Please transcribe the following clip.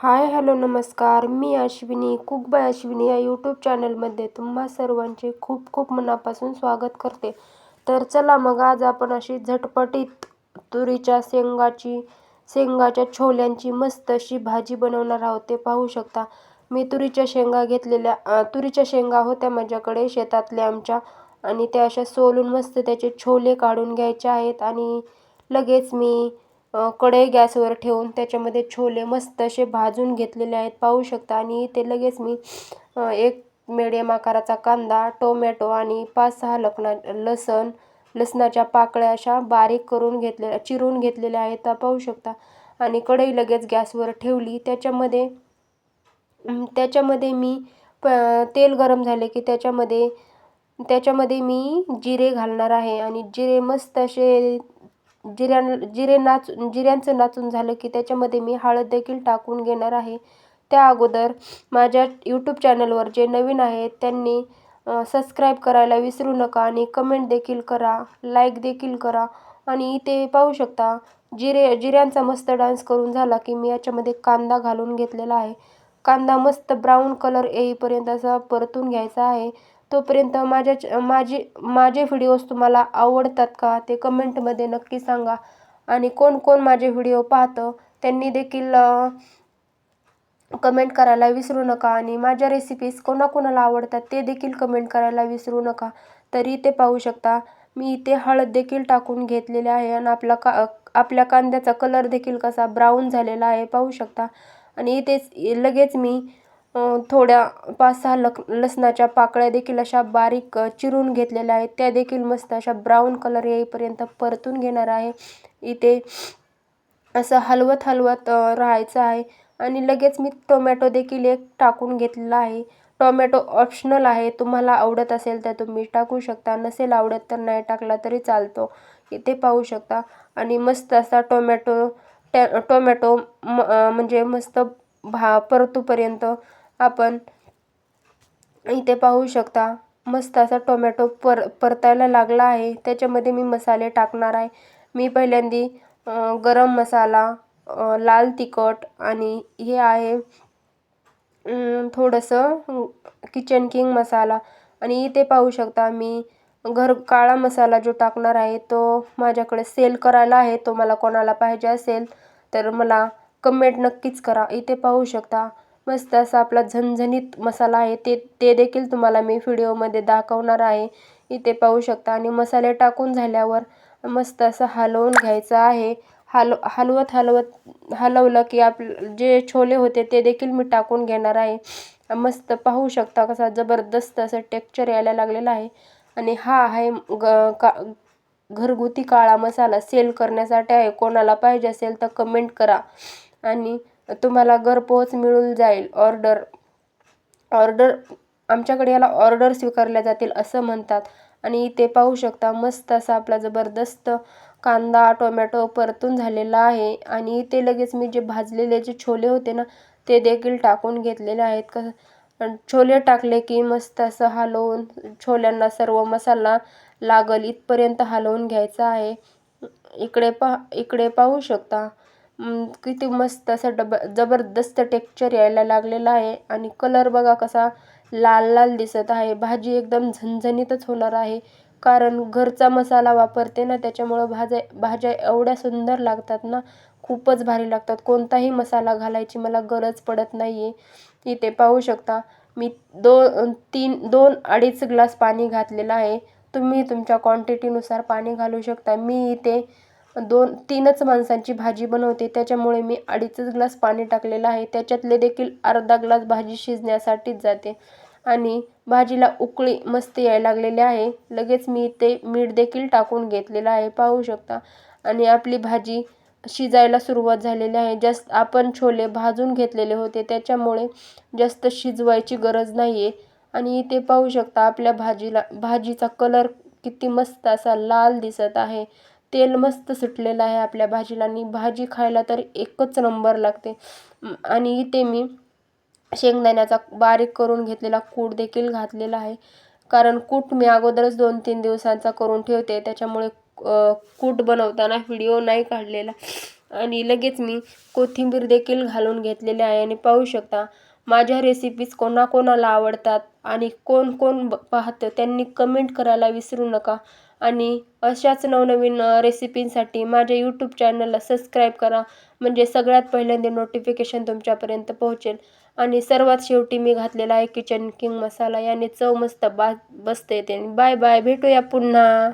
Hi hello नमस्कार. मी Ashwini cook bye Ashwini या YouTube चॅनलमध्ये तुम्हा सर्वांचे खूप खूप मनापासून स्वागत करते. तर चला मग आज आपण अशी झटपटीत तुरीच्या शेंगाच्या छोल्यांची मस्त अशी भाजी बनवणार आहोत. ते पाहू शकता. मी तुरीच्या शेंगा होत्या माझ्याकडे शेतातल्या आमच्या, आणि त्या अशा सोलून मस्त त्याचे छोले काढून घ्यायचे आहेत. आणि लगेच मी कढई गॅसवर ठेवून त्याच्यामध्ये छोले मस्त असे भाजून घेतलेले आहेत, पाहू शकता. आणि ते लगेच मी एक मिडियम आकाराचा कांदा, टोमॅटो आणि 5-6 लसणाच्या पाकळ्या अशा बारीक चिरून घेतलेल्या आहेत, पाहू शकता. आणि कढई लगेच गॅसवर ठेवली. त्याच्यामध्ये मी तेल गरम झाले की त्याच्यामध्ये मी जिरे घालणार आहे. आणि जिरे मस्त असे जिऱ्यांचं नाचून झालं की त्याच्यामध्ये मी हळद देखील टाकून घेणार आहे. त्या अगोदर माझ्या यूट्यूब चॅनलवर जे नवीन आहेत त्यांनी सबस्क्राईब करायला विसरू नका, आणि कमेंट देखील करा, लाईक देखील करा. आणि इथे पाहू शकता जिऱ्यांचा मस्त डान्स करून झाला की मी याच्यामध्ये कांदा घालून घेतलेला आहे. कांदा मस्त ब्राऊन कलर येईपर्यंत असा परतून घ्यायचा आहे. तोपर्यंत माझे व्हिडिओज तुम्हाला आवडतात का ते कमेंटमध्ये नक्की सांगा. आणि कोण कोण माझे व्हिडिओ पाहतं त्यांनी देखील कमेंट करायला विसरू नका. आणि माझ्या रेसिपीज कोणाकोणाला आवडतात ते देखील कमेंट करायला विसरू नका. तरी ते पाहू शकता मी इथे हळद देखील टाकून घेतलेले आहे. आणि आपल्या कांद्याचा कलर देखील कसा ब्राऊन झालेला आहे, पाहू शकता. आणि इथेच लगेच मी थोड्या 5-6 लसणाच्या पाकळ्या देखील अशा बारीक चिरून घेतलेल्या आहेत, त्या देखील मस्त अशा ब्राऊन कलर येईपर्यंत परतून घेणार आहे. इथे असं हलवत राहायचं आहे. आणि लगेच मी टोमॅटो देखील एक टाकून घेतलेला आहे. टोमॅटो ऑप्शनल आहे, तुम्हाला आवडत असेल तर तुम्ही टाकू शकता, नसेल आवडत तर नाही टाकला तरी चालतो. इथे पाहू शकता. आणि मस्त असा टोमॅटो म्हणजे मस्त परतूपर्यंत आपण इथे पाहू शकता मस्त असा टोमॅटो परतायला लागला आहे. त्याच्यामध्ये मी मसाले टाकणार आहे. मी पहिल्यांदी गरम मसाला, लाल तिखट, आणि हे आहे थोडंसं किचन किंग मसाला. आणि इथे पाहू शकता मी काळा मसाला जो टाकणार आहे तो माझ्याकडे सेल करायला आहे. तो मला कोणाला पाहिजे असेल तर मला कमेंट नक्कीच करा. इथे पाहू शकता मस्त असा आपला झणझणीत मसाला आहे, ते देखील तुम्हाला मी व्हिडिओमध्ये दाखवणार आहे. इथे पाहू शकता. आणि मसाले टाकून झाल्यावर मस्त असं हलवून घ्यायचं आहे. हलवलं की जे छोले होते ते देखील मी टाकून घेणार आहे. मस्त पाहू शकता कसा जबरदस्त असं टेक्स्चर यायला लागलेलं आहे. आणि हा आहे घरगुती काळा मसाला, सेल करण्यासाठी आहे. कोणाला पाहिजे असेल तर कमेंट करा आणि तुम्हाला घरपोच मिळून जाईल. ऑर्डर आमच्याकडे याला ऑर्डर स्वीकारल्या जातील असं म्हणतात. आणि इथे पाहू शकता मस्त असा आपला जबरदस्त कांदा टोमॅटो परतून झालेला आहे. आणि इथे लगेच मी जे भाजलेले जे छोले होते ना ते देखील टाकून घेतलेले आहेत. छोले टाकले की मस्त असं हलवून छोल्यांना सर्व मसाला लागल इथपर्यंत हलवून घ्यायचा आहे. इकडे पाहू शकता किती मस्त असं जबरदस्त टेक्स्चर यायला लागलेला आहे. आणि कलर बघा कसा लाल लाल दिसत आहे. भाजी एकदम झणझणीतच होणार आहे, कारण घरचा मसाला वापरते ना, त्याच्यामुळं भाज्या एवढ्या सुंदर लागतात ना, खूपच भारी लागतात. कोणताही मसाला घालायची मला गरज पडत नाही आहे. इथे पाहू शकता मी 2-2.5 ग्लास पाणी घातलेलं आहे. तुम्ही तुमच्या क्वांटिटीनुसार पाणी घालू शकता. मी इथे 2-3च माणसांची भाजी बनवते, त्याच्यामुळे मी 2.5 ग्लास पाणी टाकलेलं आहे. त्याच्यातले देखील अर्धा ग्लास भाजी शिजण्यासाठीच जाते. आणि भाजीला उकळी मस्त यायला लागलेली आहे. लगेच मी इथे मीठ देखील टाकून घेतलेलं आहे, पाहू शकता. आणि आपली भाजी शिजायला सुरुवात झालेली आहे. आपण छोले भाजून घेतलेले होते, त्याच्यामुळे जास्त शिजवायची गरज नाही आहे. आणि इथे पाहू शकता आपल्या भाजीचा कलर किती मस्त असा लाल दिसत आहे. तेल मस्त सुटलेलं आहे आपल्या भाजीला, आणि भाजी खायला तर एकच नंबर लागते. आणि इथे मी शेंगदाण्याचा बारीक करून घेतलेला कूट देखील घातलेला आहे, कारण कूट मी अगोदरच 2-3 दिवसांचा करून ठेवते, त्याच्यामुळे कूट बनवताना व्हिडिओ नाही काढलेला. आणि लगेच मी कोथिंबीर देखील घालून घेतलेली आहे. आणि पाहू शकता माझ्या रेसिपीज कोणाकोणाला आवडतात आणि कोण कोण पाहतं त्यांनी कमेंट करायला विसरू नका. आणि अशाच नवनवीन रेसिपींसाठी माझ्या यूट्यूब चॅनलला सबस्क्राईब करा, म्हणजे सगळ्यात पहिल्यांदा नोटिफिकेशन तुमच्यापर्यंत पोहोचेल. आणि सर्वात शेवटी मी घातलेला आहे किचन किंग मसाला, याने चव मस्त बसते. बाय बाय, भेटूया पुन्हा.